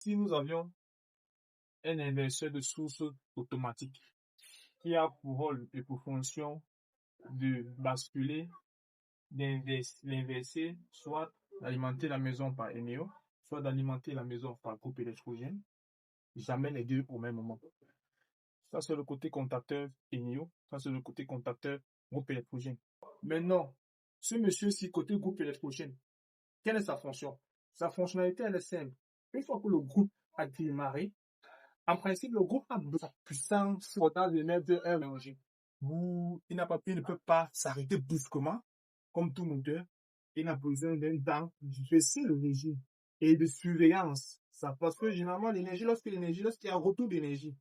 Si nous avions un inverseur de source automatique qui a pour rôle et pour fonction de basculer, d'inverser, soit d'alimenter la maison par Eneo, soit d'alimenter la maison par groupe électrogène, jamais les deux au même moment. Ça, c'est le côté contacteur Eneo, ça, c'est le côté contacteur groupe électrogène. Maintenant, ce monsieur-ci, côté groupe électrogène, quelle est sa fonction? Sa fonctionnalité, elle est simple. Une fois que le groupe a démarré, en principe, le groupe a besoin de puissance totale d'émettre un énergie. Il ne peut pas s'arrêter brusquement, comme tout moteur. Il a besoin d'un temps de baisser le régime et de surveillance. Ça, parce que généralement, lorsqu'il y a un retour d'énergie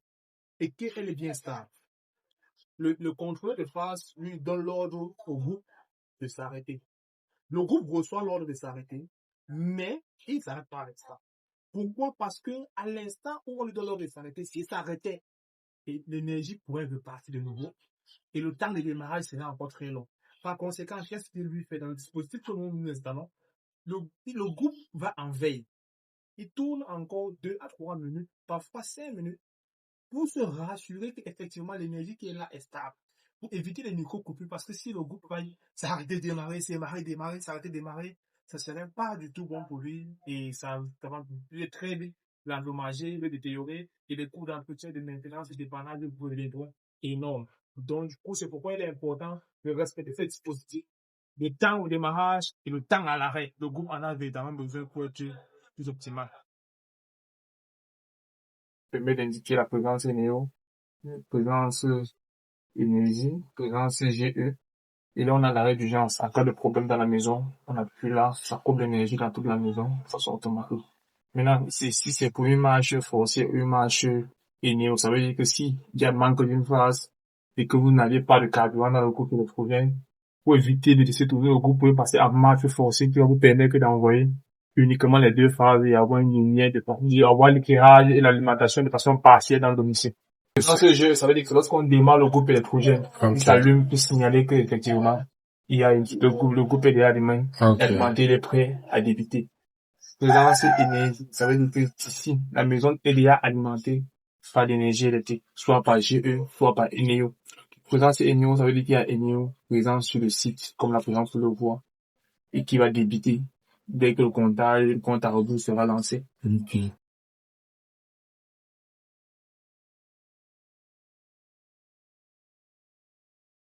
et qu'elle est bien stable, le contrôleur de phase lui donne l'ordre au groupe de s'arrêter. Le groupe reçoit l'ordre de s'arrêter, mais il ne s'arrête pas avec ça. Pourquoi? Parce que à l'instant où on lui donne l'ordre de s'arrêter, s'il s'arrêtait, l'énergie pourrait repartir de nouveau et le temps de démarrage serait encore très long. Par conséquent, qu'est-ce qu'il lui fait dans le dispositif que nous installons? Le groupe va en veille. Il tourne encore 2 à 3 minutes, parfois 5 minutes, pour se rassurer qu'effectivement l'énergie qui est là est stable. Pour éviter les micro-coupures, parce que si le groupe va s'arrêter de démarrer, s'arrêter de démarrer, ça ne serait pas du tout bon pour lui et ça va très vite l'endommager, le détériorer et les coûts d'entretien, de maintenance et de dépannage pour les droits énormes. Donc, du coup, c'est pourquoi il est important de respecter ce dispositif. Le temps au démarrage et le temps à l'arrêt. Le groupe en a évidemment besoin pour être plus optimal. Permet d'indiquer la présence NEO, présence énergie, présence GE. Et là, on a l'arrêt d'urgence. En cas de problème dans la maison, on appuie là, ça coupe l'énergie dans toute la maison de façon automatique. Maintenant, si c'est pour une marche forcée, une marche NEO, ça veut dire que si il y a manque d'une phase et que vous n'avez pas de carburant dans le groupe électrogène, pour éviter de laisser tourner le groupe, vous pouvez passer à marche forcée qui va vous permettre d'envoyer uniquement les deux phases et avoir une lumière avoir l'éclairage et l'alimentation de façon partielle dans le domicile. Dans ce jeu, ça veut dire que lorsqu'on démarre le groupe électrogène, il s'allume pour signaler qu'effectivement, le groupe est déjà allumé, alimenté, il est prêt à débuter. Présence énergie, ça veut dire que ici, la maison est déjà alimentée par l'énergie électrique, soit par GE, soit par Eneo. Présence Eneo, ça veut dire qu'il y a Eneo présent sur le site, comme la présence le voit, et qui va débuter dès que le compte à rebours sera lancé.